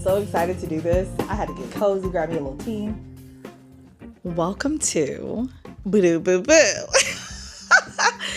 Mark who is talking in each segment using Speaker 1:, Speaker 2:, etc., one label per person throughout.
Speaker 1: so excited to do this. I had to get cozy, grab me a little tea. Welcome to Boo Boo Boo.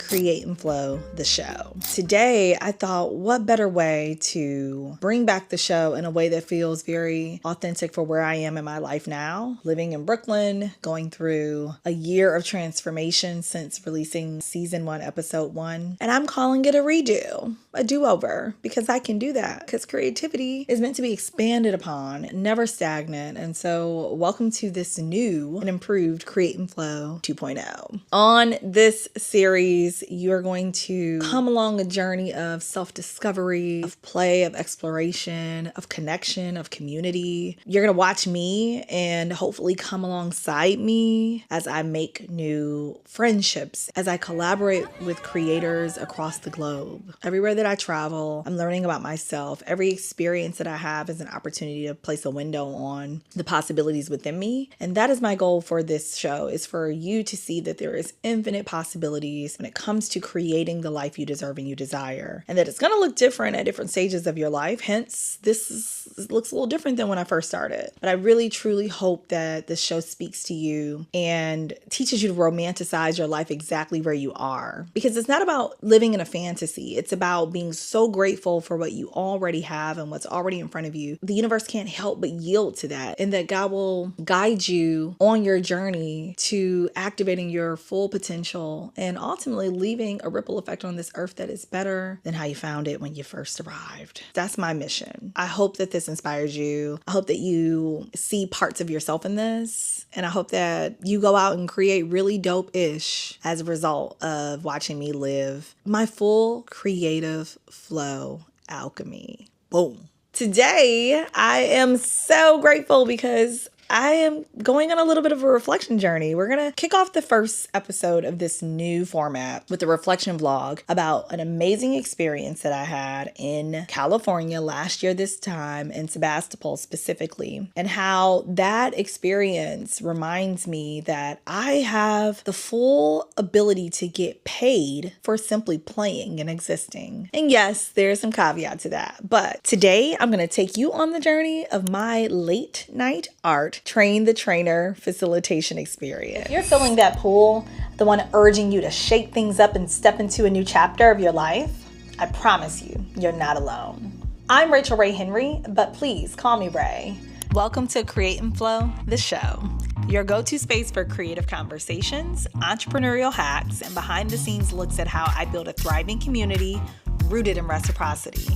Speaker 1: Create and Flow, the show. Today, I thought, what better way to bring back the show in a way that feels very authentic for where I am in my life now. Living in Brooklyn, going through a year of transformation since releasing season 1, episode 1. And I'm calling it a redo, a do-over, because I can do that. Because creativity is meant to be expanded upon, never stagnant. And so, welcome to this new and improved Create and Flow 2.0. On this series, you are going to come along a journey of self-discovery, of play, of exploration, of connection, of community. You're going to watch me and hopefully come alongside me as I make new friendships, as I collaborate with creators across the globe. Everywhere that I travel, I'm learning about myself. Every experience that I have is an opportunity to place a window on the possibilities within me. And that is my goal for this show, is for you to see that there is infinite possibilities when it comes to creating the life you deserve and you desire, and that it's going to look different at different stages of your life. Hence, this looks a little different than when I first started. But I really, truly hope that this show speaks to you and teaches you to romanticize your life exactly where you are. Because it's not about living in a fantasy. It's about being so grateful for what you already have and what's already in front of you. The universe can't help but yield to that, and that God will guide you on your journey to activating your full potential and ultimately leaving a ripple effect on this earth that is better than how you found it when you first arrived. That's my mission. I hope that this inspires you. I hope that you see parts of yourself in this. And I hope that you go out and create really dope-ish as a result of watching me live my full creative flow alchemy. Boom. Today, I am so grateful because I am going on a little bit of a reflection journey. We're going to kick off the first episode of this new format with a reflection vlog about an amazing experience that I had in California last year this time, in Sebastopol specifically, and how that experience reminds me that I have the full ability to get paid for simply playing and existing. And yes, there's some caveat to that. But today, I'm going to take you on the journey of my late night art train the trainer facilitation experience. If you're feeling that pull, the one urging you to shake things up and step into a new chapter of your life, I promise you, you're not alone. I'm Rachel Ray Henry, but please call me Ray. Welcome to Create and Flow, the show, your go-to space for creative conversations, entrepreneurial hacks, and behind-the-scenes looks at how I build a thriving community rooted in reciprocity.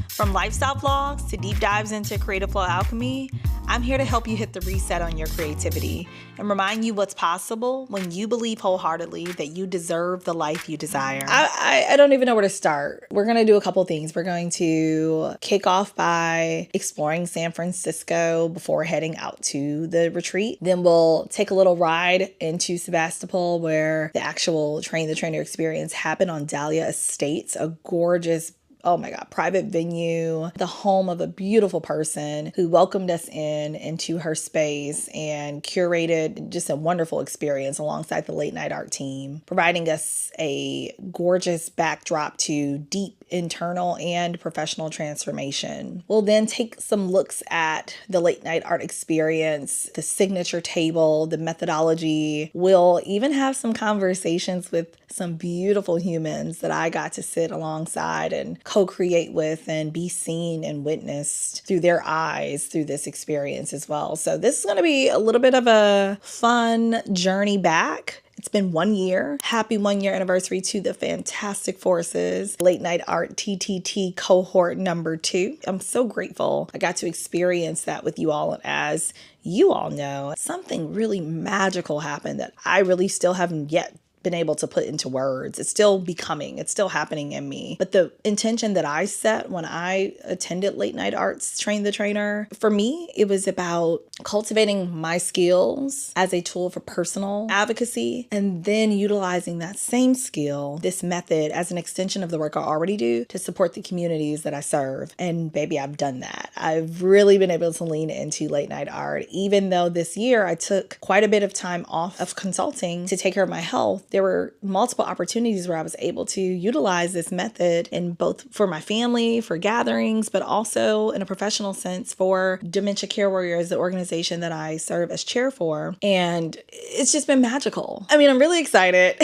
Speaker 1: From lifestyle vlogs to deep dives into creative flow alchemy, I'm here to help you hit the reset on your creativity and remind you what's possible when you believe wholeheartedly that you deserve the life you desire. I don't even know where to start. We're going to do a couple things. We're going to kick off by exploring San Francisco before heading out to the retreat. Then we'll take a little ride into Sebastopol, where the actual Train the Trainer experience happened on Dahlia Estates, a gorgeous, oh my God, private venue, the home of a beautiful person who welcomed us into her space and curated just a wonderful experience alongside the late night art team, providing us a gorgeous backdrop to deep internal and professional transformation. We'll then take some looks at the late night art experience, the signature table, the methodology. We'll even have some conversations with some beautiful humans that I got to sit alongside and co-create with and be seen and witnessed through their eyes through this experience as well. So this is going to be a little bit of a fun journey back. It's been 1 year. Happy 1 year anniversary to the Fantastic Forces Late Night Art TTT cohort number 2. I'm so grateful I got to experience that with you all. And as you all know, something really magical happened that I really still haven't yet been able to put into words. It's still becoming, it's still happening in me. But the intention that I set when I attended Late Night Arts Train the Trainer, for me, it was about cultivating my skills as a tool for personal advocacy, and then utilizing that same skill, this method, as an extension of the work I already do to support the communities that I serve. And baby, I've done that. I've really been able to lean into late night art, even though this year I took quite a bit of time off of consulting to take care of my health. there were multiple opportunities where I was able to utilize this method in both for my family, for gatherings, but also in a professional sense for Dementia Care Warriors, the organization that I serve as chair for. And it's just been magical. I mean, I'm really excited.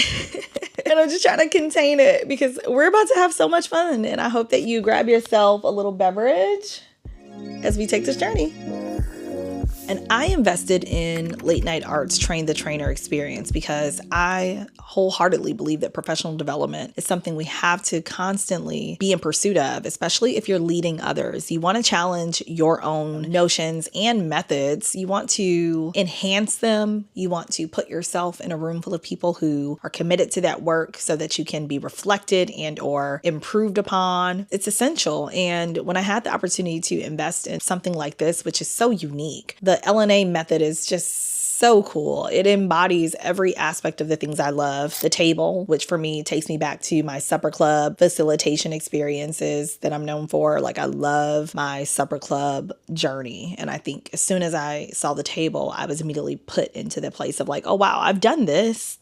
Speaker 1: And I'm just trying to contain it because we're about to have so much fun. And I hope that you grab yourself a little beverage as we take this journey. And I invested in Late Night Art's Train the Trainer experience because I wholeheartedly believe that professional development is something we have to constantly be in pursuit of, especially if you're leading others. You want to challenge your own notions and methods. You want to enhance them. You want to put yourself in a room full of people who are committed to that work so that you can be reflected and or improved upon. It's essential. And when I had the opportunity to invest in something like this, which is so unique, the LNA method is just so cool. It embodies every aspect of the things I love. The table, which for me takes me back to my supper club facilitation experiences that I'm known for. Like I love my supper club journey. And I think as soon as I saw the table, I was immediately put into the place of like, oh wow, I've done this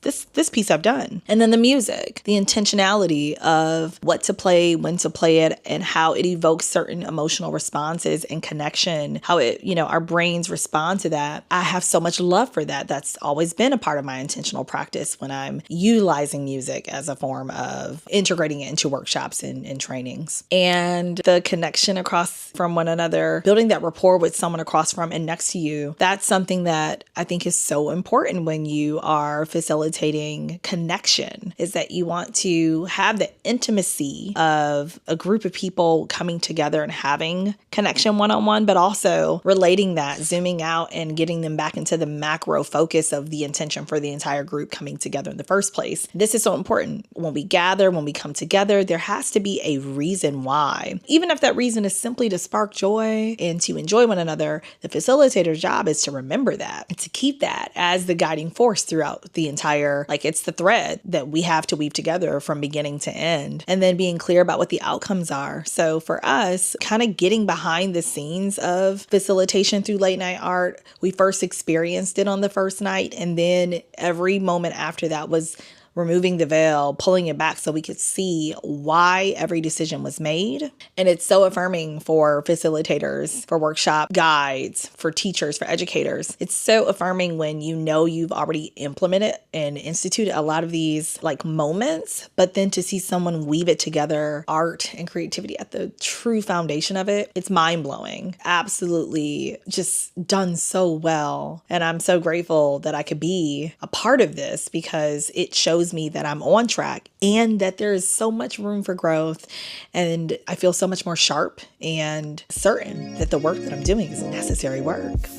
Speaker 1: piece I've done. And then the music, the intentionality of what to play, when to play it, and how it evokes certain emotional responses and connection, how it, our brains respond to that. I have so much love for that. That's always been a part of my intentional practice when I'm utilizing music as a form of integrating it into workshops and trainings. And the connection across from one another, building that rapport with someone across from and next to you, that's something that I think is so important when you are facilitating connection, is that you want to have the intimacy of a group of people coming together and having connection one-on-one, but also relating that, zooming out and getting them back into the macro focus of the intention for the entire group coming together in the first place. This is so important. When we gather, when we come together, there has to be a reason why. Even if that reason is simply to spark joy and to enjoy one another, the facilitator's job is to remember that and to keep that as the guiding force throughout the entire, like it's the thread that we have to weave together from beginning to end, and then being clear about what the outcomes are. So for us, kind of getting behind the scenes of facilitation through Late Night Art, we first experienced it on the first night, and then every moment after that was removing the veil, pulling it back so we could see why every decision was made. And it's so affirming for facilitators, for workshop guides, for teachers, for educators. It's so affirming when you've already implemented and instituted a lot of these like moments, but then to see someone weave it together, art and creativity at the true foundation of it, it's mind-blowing. Absolutely just done so well. And I'm so grateful that I could be a part of this because it shows me that I'm on track and that there is so much room for growth. And I feel so much more sharp and certain that the work that I'm doing is necessary work.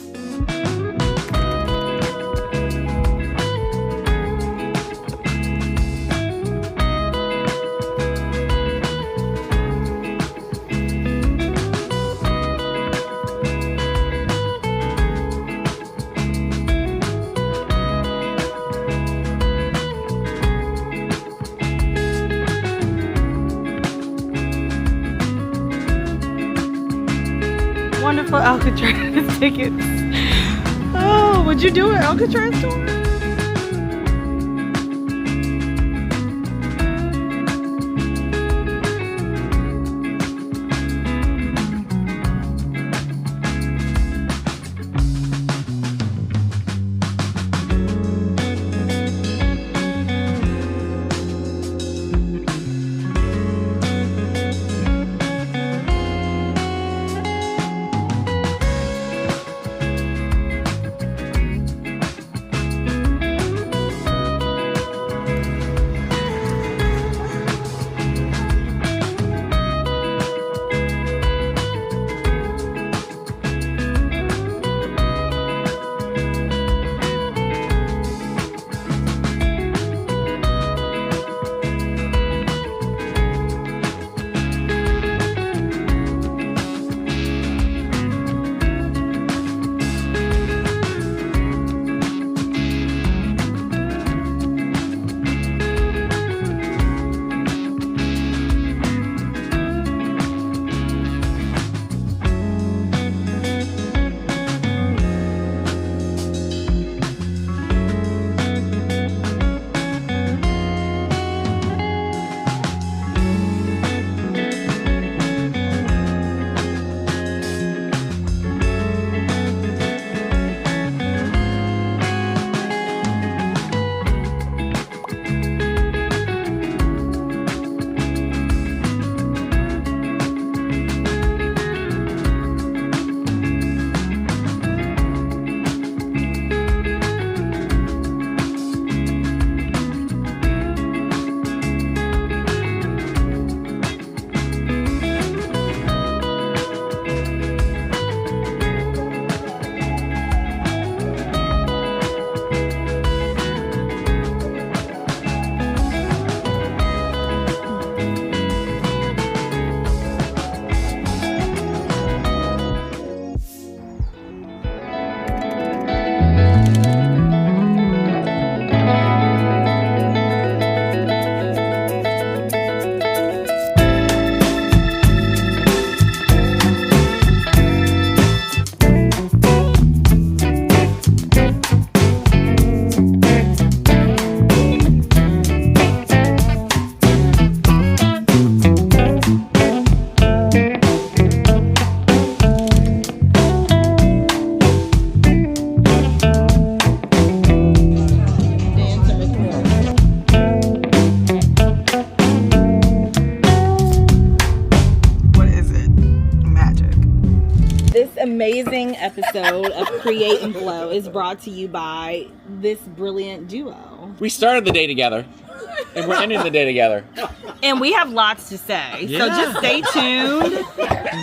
Speaker 1: Wonderful Alcatraz tickets. Oh, would you do an Alcatraz tour? amazing episode of Create and Flow is brought to you by this brilliant duo.
Speaker 2: We started the day together, and we're ending the day together.
Speaker 1: And we have lots to say, so just stay tuned,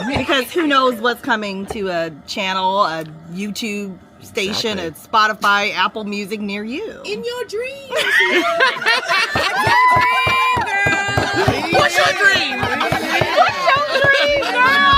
Speaker 1: because who knows what's coming to a channel, a YouTube station, a Spotify, Apple Music near you.
Speaker 3: In your dreams.
Speaker 1: What's your dream? What's your dream, girl?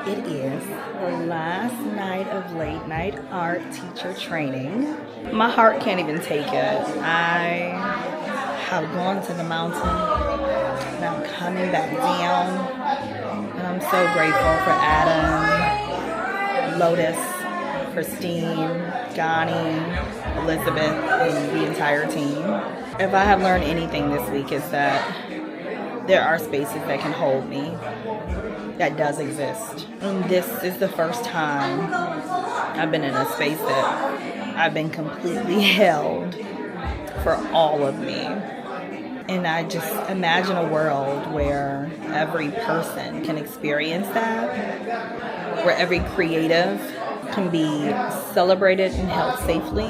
Speaker 1: It is the last night of late night art teacher training. My heart can't even take it. I have gone to the mountain and I'm coming back down. And I'm so grateful for Adam, Lotus, Christine, Gani, Elizabeth, and the entire team. If I have learned anything this week, is that there are spaces that can hold me. That does exist. And this is the first time I've been in a space that I've been completely held for all of me. And I just imagine a world where every person can experience that, where every creative can be celebrated and held safely.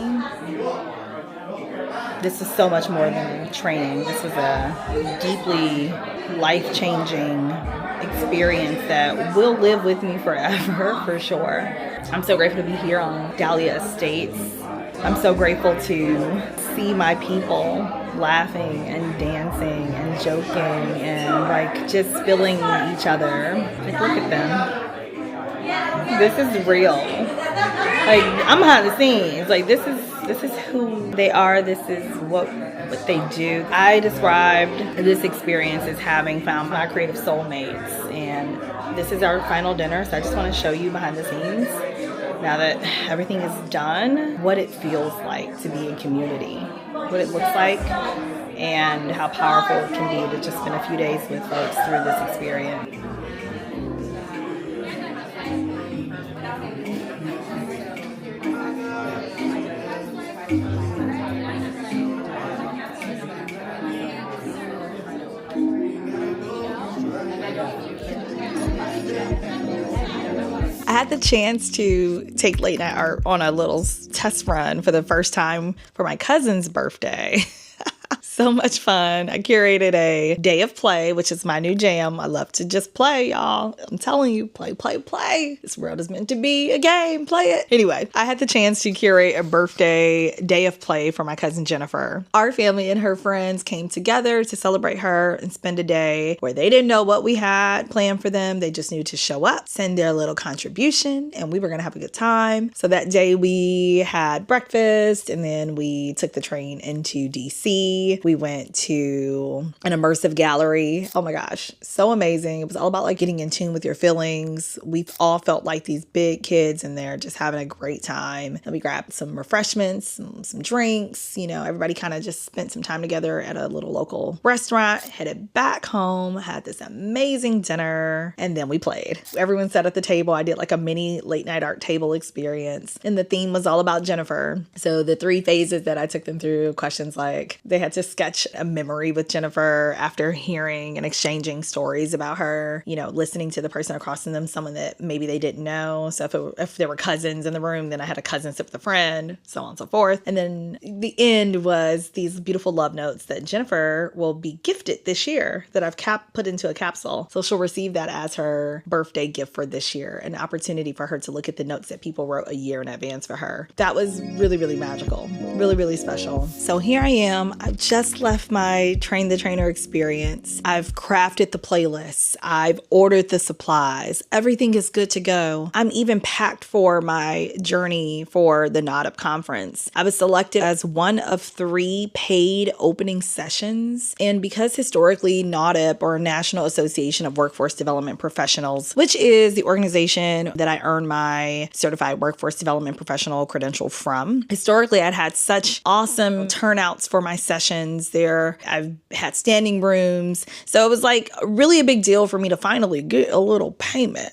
Speaker 1: This is so much more than training. This was a deeply life-changing experience that will live with me forever, for sure. I'm so grateful to be here on Dahlia Estates. I'm so grateful to see my people laughing and dancing and joking and like just feeling each other. Like, look at them. This is real. Like, I'm behind the scenes. Like, this is who they are. This is what they do. I described this experience as having found my creative soulmates, and this is our final dinner, so I just want to show you behind the scenes, now that everything is done, what it feels like to be in community, what it looks like, and how powerful it can be to just spend a few days with folks through this experience. I had the chance to take late night art on a little test run for the first time for my cousin's birthday. So much fun. I curated a day of play, which is my new jam. I love to just play, y'all. I'm telling you, play, play, play. This world is meant to be a game. Play it. Anyway, I had the chance to curate a birthday day of play for my cousin Jennifer. Our family and her friends came together to celebrate her and spend a day where they didn't know what we had planned for them. They just knew to show up, send their little contribution, and we were going to have a good time. So that day we had breakfast, and then we took the train into DC. We went to an immersive gallery. Oh my gosh, so amazing. It was all about like getting in tune with your feelings. We've all felt like these big kids in there just having a great time. And we grabbed some refreshments, some drinks, you know, everybody kind of just spent some time together at a little local restaurant, headed back home, had this amazing dinner, and then we played. Everyone sat at the table. I did like a mini late night art table experience, and the theme was all about Jennifer. So the 3 phases that I took them through, questions like they had to sketch a memory with Jennifer after hearing and exchanging stories about her, listening to the person across from them, someone that maybe they didn't know. So if there were cousins in the room, then I had a cousin sit with a friend, so on and so forth. And then the end was these beautiful love notes that Jennifer will be gifted this year that I've put into a capsule. So she'll receive that as her birthday gift for this year, an opportunity for her to look at the notes that people wrote a year in advance for her. That was really, really magical, really, really special. So here I am. I've just left my Train the Trainer experience. I've crafted the playlists. I've ordered the supplies. Everything is good to go. I'm even packed for my journey for the Nite conference. I was selected as one of 3 paid opening sessions. And because historically Nite, or National Association of Workforce Development Professionals, which is the organization that I earned my Certified Workforce Development Professional credential from, historically I'd had such awesome turnouts for my sessions there. I've had standing rooms. So it was like really a big deal for me to finally get a little payment,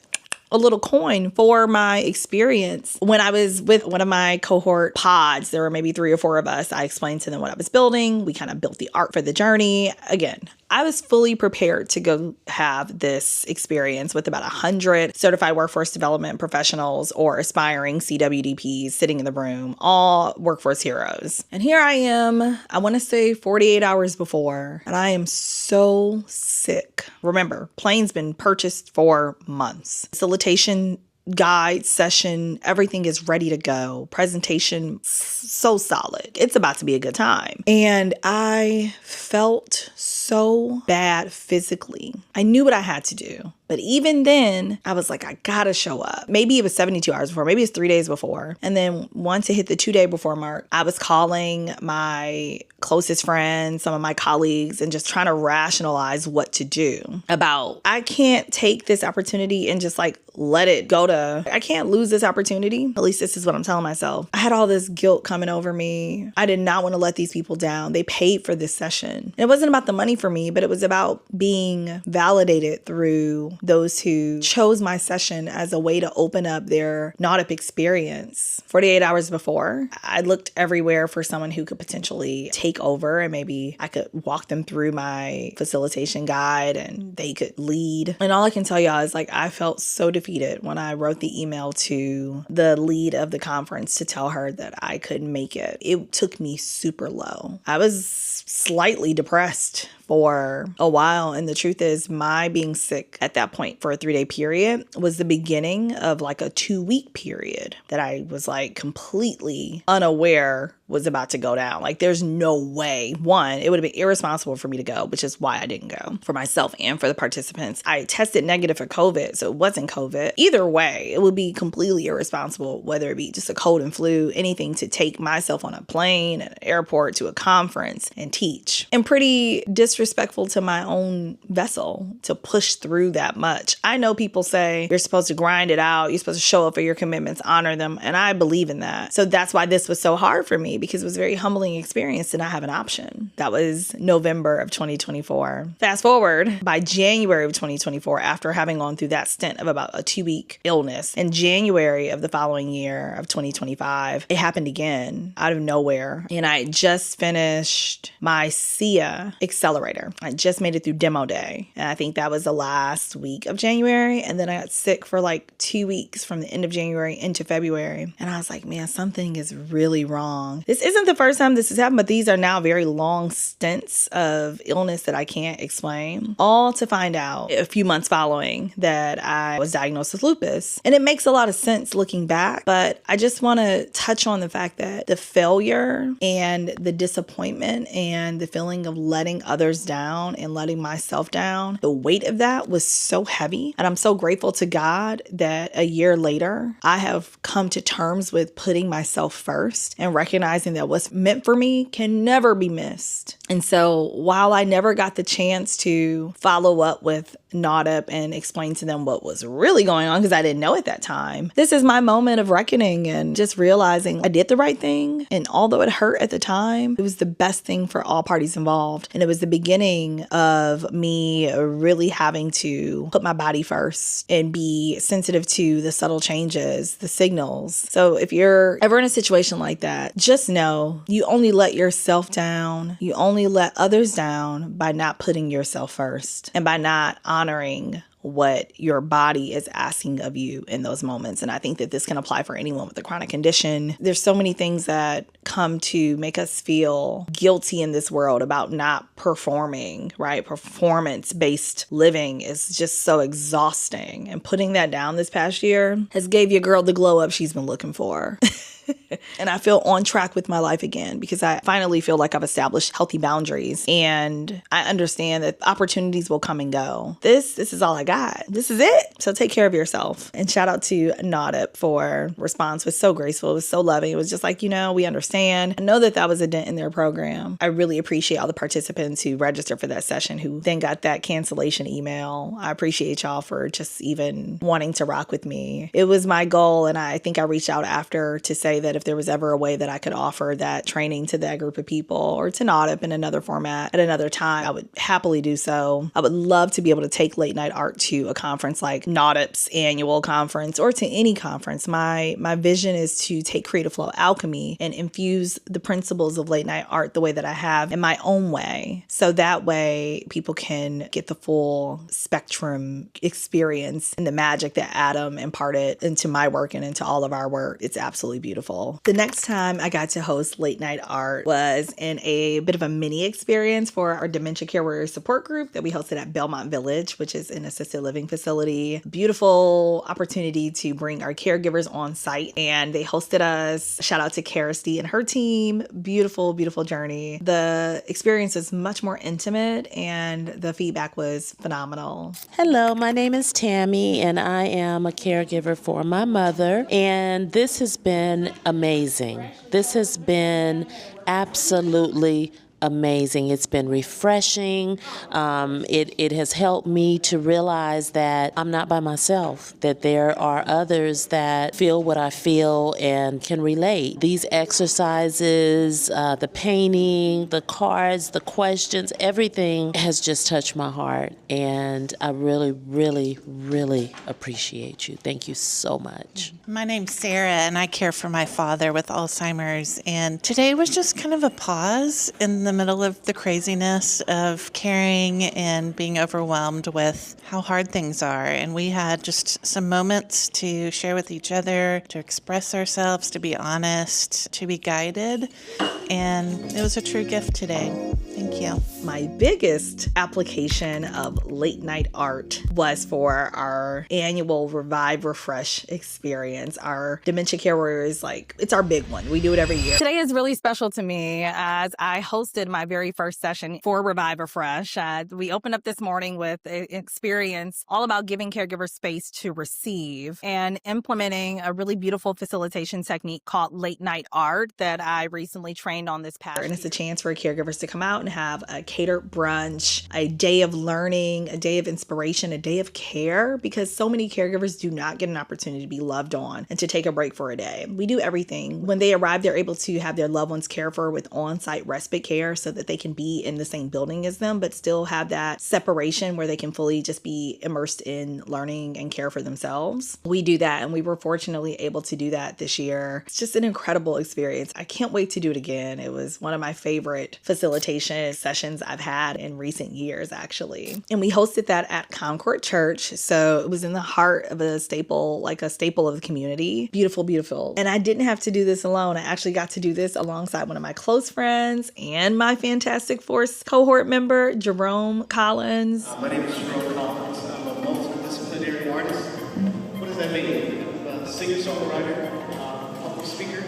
Speaker 1: a little coin for my experience. When I was with one of my cohort pods, there were maybe 3 or 4 of us. I explained to them what I was building. We kind of built the art for the journey. Again, I was fully prepared to go have this experience with about 100 certified workforce development professionals or aspiring CWDPs sitting in the room, all workforce heroes. And here I am, I want to say 48 hours before, and I am so sick. Remember, plane's been purchased for months. Facilitation guide session, everything is ready to go. Presentation, so solid. It's about to be a good time. And I felt so bad physically. I knew what I had to do. But even then, I was like, I gotta show up. Maybe it was 72 hours before, maybe it's 3 days before. And then once it hit the 2-day before mark, I was calling my closest friends, some of my colleagues, and just trying to rationalize what to do about, I can't take this opportunity and just like let it go to, I can't lose this opportunity. At least this is what I'm telling myself. I had all this guilt coming over me. I did not want to let these people down. They paid for this session. And it wasn't about the money for me, but it was about being validated through those who chose my session as a way to open up their Nite experience. 48 hours before, I looked everywhere for someone who could potentially take over, and maybe I could walk them through my facilitation guide and they could lead. And all I can tell y'all is like, I felt so defeated when I wrote the email to the lead of the conference to tell her that I couldn't make it. It took me super low. I was slightly depressed for a while. And the truth is, my being sick at that point for a 3-day period was the beginning of like a 2-week period that I was like completely unaware was about to go down. Like there's no way. One, it would have been irresponsible for me to go, which is why I didn't go, for myself and for the participants. I tested negative for COVID, so it wasn't COVID. Either way, it would be completely irresponsible, whether it be just a cold and flu, anything, to take myself on a plane, an airport, to a conference and teach. And pretty disrespectful to my own vessel to push through that much. I know people say you're supposed to grind it out, you're supposed to show up for your commitments, honor them, and I believe in that. So that's why this was so hard for me, because it was a very humbling experience to not have an option. That was November of 2024. Fast forward, by January of 2024, after having gone through that stint of about a 2-week illness, in January of the following year of 2025, it happened again out of nowhere. And I just finished my SIA accelerator. I just made it through demo day. And I think that was the last week of January. And then I got sick for like 2 weeks from the end of January into February. And I was like, man, something is really wrong. This isn't the first time this has happened, but these are now very long stints of illness that I can't explain. All to find out a few months following that I was diagnosed with lupus. And it makes a lot of sense looking back, but I just want to touch on the fact that the failure and the disappointment and the feeling of letting others down and letting myself down, the weight of that was so heavy. And I'm so grateful to God that a year later, I have come to terms with putting myself first and recognizing that what's meant for me can never be missed. And so while I never got the chance to follow up with Nite and explain to them what was really going on, because I didn't know at that time, this is my moment of reckoning and just realizing I did the right thing. And although it hurt at the time, it was the best thing for all parties involved. And it was the beginning of me really having to put my body first and be sensitive to the subtle changes, the signals. So if you're ever in a situation like that, just know you only let yourself down. You only only let others down by not putting yourself first and by not honoring what your body is asking of you in those moments. And I think that this can apply for anyone with a chronic condition. There's so many things that come to make us feel guilty in this world about not performing, right? Performance-based living is just so exhausting. And putting that down this past year has gave your girl the glow up she's been looking for. And I feel on track with my life again because I finally feel like I've established healthy boundaries and I understand that opportunities will come and go. This is all I got. This is it. So take care of yourself. And shout out to Nite for response. It was so graceful. It was so loving. It was just like, we understand. I know that was a dent in their program. I really appreciate all the participants who registered for that session who then got that cancellation email. I appreciate y'all for just even wanting to rock with me. It was my goal, and I think I reached out after to say that if there was ever a way that I could offer that training to that group of people or to Nite in another format at another time, I would happily do so. I would love to be able to take late night art to a conference like Nite's annual conference or to any conference. My vision is to take Creative Flow Alchemy and infuse the principles of late night art the way that I have in my own way. So that way people can get the full spectrum experience and the magic that Adam imparted into my work and into all of our work. It's absolutely beautiful. The next time I got to host late night art was in a bit of a mini experience for our dementia care warrior support group that we hosted at Belmont Village, which is an assisted living facility. Beautiful opportunity to bring our caregivers on site, and they hosted us. Shout out to Kirsty and her team. Beautiful, beautiful journey. The experience was much more intimate and the feedback was phenomenal.
Speaker 3: Hello, my name is Tammy and I am a caregiver for my mother, and this has been amazing. This has been absolutely amazing. It's been refreshing. It has helped me to realize that I'm not by myself, that there are others that feel what I feel and can relate. These exercises, the painting, the cards, the questions, everything has just touched my heart. And I really, really, really appreciate you. Thank you so much.
Speaker 4: My name's Sarah, and I care for my father with Alzheimer's. And today was just kind of a pause in the middle of the craziness of caring and being overwhelmed with how hard things are. And we had just some moments to share with each other, to express ourselves, to be honest, to be guided. And it was a true gift today. Thank you.
Speaker 1: My biggest application of late night art was for our annual Revive Refresh experience. Our dementia care warriors, it's our big one. We do it every year. Today is really special to me as I hosted my very first session for Revive Refresh. We opened up this morning with an experience all about giving caregivers space to receive and implementing a really beautiful facilitation technique called late night art that I recently trained on this past year. And it's a chance for caregivers to come out and have a catered brunch, a day of learning, a day of inspiration, a day of care, because so many caregivers do not get an opportunity to be loved on and to take a break for a day. We do everything. When they arrive, they're able to have their loved ones cared for with on-site respite care so that they can be in the same building as them, but still have that separation where they can fully just be immersed in learning and care for themselves. We do that, and we were fortunately able to do that this year. It's just an incredible experience. I can't wait to do it again. It was one of my favorite facilitation sessions I've had in recent years, actually. And we hosted that at Concord Church. So it was in the heart of a staple of the community. Beautiful, beautiful. And I didn't have to do this alone. I actually got to do this alongside one of my close friends and my Fantastic Force cohort member, Jerome Collins.
Speaker 5: My name is Jerome Collins. I'm a multidisciplinary artist. What does that mean? I'm a singer-songwriter, public speaker,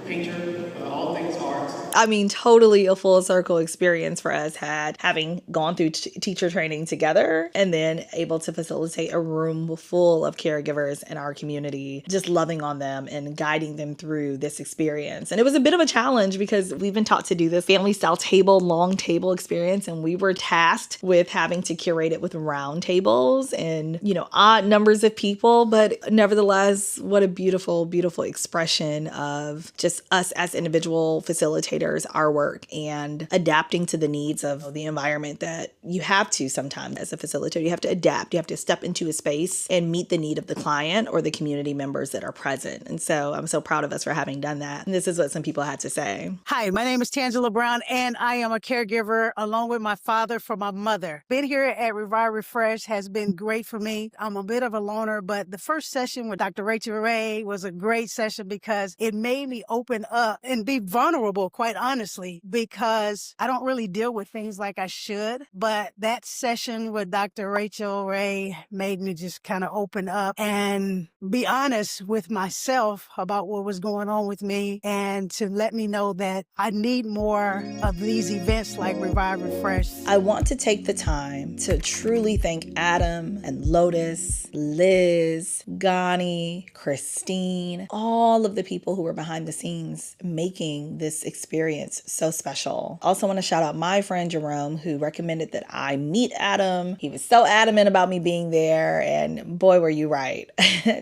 Speaker 5: painter, all things art.
Speaker 1: I mean, totally a full circle experience for us, having gone through teacher training together and then able to facilitate a room full of caregivers in our community, just loving on them and guiding them through this experience. And it was a bit of a challenge because we've been taught to do this family style table, long table experience, and we were tasked with having to curate it with round tables and, odd numbers of people, but nevertheless, what a beautiful, beautiful expression of just just us as individual facilitators, our work, and adapting to the needs of the environment that you have to sometimes as a facilitator. You have to adapt. You have to step into a space and meet the need of the client or the community members that are present. And so I'm so proud of us for having done that. And this is what some people had to say.
Speaker 6: Hi, my name is Tangela Brown, and I am a caregiver along with my father for my mother. Being here at Revive Refresh has been great for me. I'm a bit of a loner, but the first session with Dr. Rachel Ray was a great session because it made me open up and be vulnerable, quite honestly, because I don't really deal with things like I should. But that session with Dr. Rachel Ray made me just kind of open up and be honest with myself about what was going on with me, and to let me know that I need more of these events like Revive Refresh.
Speaker 1: I want to take the time to truly thank Adam and Lotus, Liz, Gani, Christine, all of the people who were behind the scenes making this experience so special. Also want to shout out my friend Jerome, who recommended that I meet Adam. He was so adamant about me being there, and boy, were you right.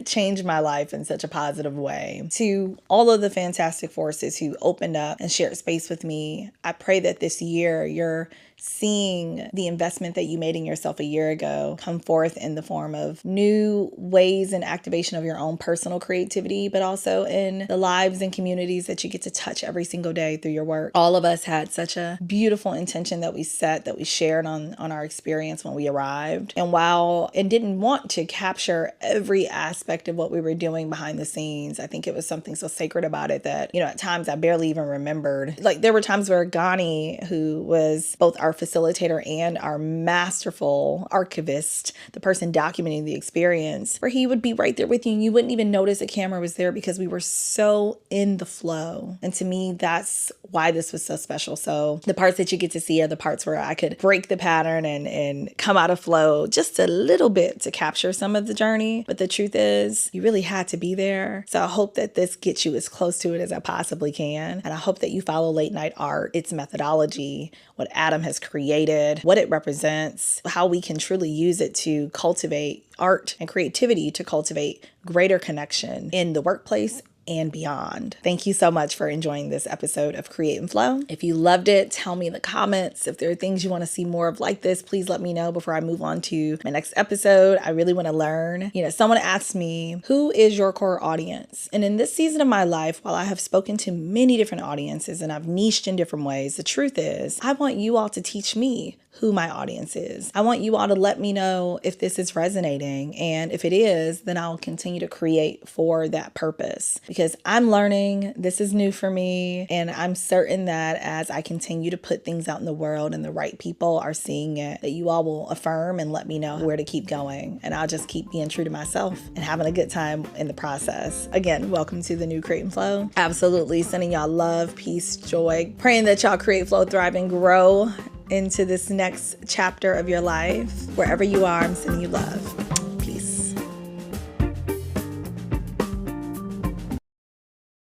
Speaker 1: Changed my life in such a positive way. To all of the fantastic forces who opened up and shared space with me, I pray that this year you're seeing the investment that you made in yourself a year ago come forth in the form of new ways and activation of your own personal creativity, but also in the lives and communities that you get to touch every single day through your work. All of us had such a beautiful intention that we set, that we shared on our experience when we arrived. And didn't want to capture every aspect of what we were doing behind the scenes, I think it was something so sacred about it that, at times I barely even remembered. Like, there were times where Gani, who was both our facilitator and our masterful archivist, the person documenting the experience, where he would be right there with you and you wouldn't even notice a camera was there because we were so in the flow. And to me, that's why this was so special. So the parts that you get to see are the parts where I could break the pattern and come out of flow just a little bit to capture some of the journey. But the truth is, you really had to be there. So I hope that this gets you as close to it as I possibly can. And I hope that you follow Late Night Art, its methodology, what Adam has created, what it represents, how we can truly use it to cultivate art and creativity, to cultivate greater connection in the workplace and beyond. Thank you so much for enjoying this episode of Create and Flow. If you loved it, tell me in the comments. If there are things you want to see more of like this, please let me know before I move on to my next episode. I really want to learn. Someone asked me, who is your core audience? And in this season of my life, while I have spoken to many different audiences and I've niched in different ways, the truth is, I want you all to teach me who my audience is. I want you all to let me know if this is resonating. And if it is, then I'll continue to create for that purpose. Because I'm learning, this is new for me. And I'm certain that as I continue to put things out in the world and the right people are seeing it, that you all will affirm and let me know where to keep going. And I'll just keep being true to myself and having a good time in the process. Again, welcome to the new Create and Flow. Absolutely sending y'all love, peace, joy. Praying that y'all create, flow, thrive, and grow into this next chapter of your life. Wherever you are, I'm sending you love.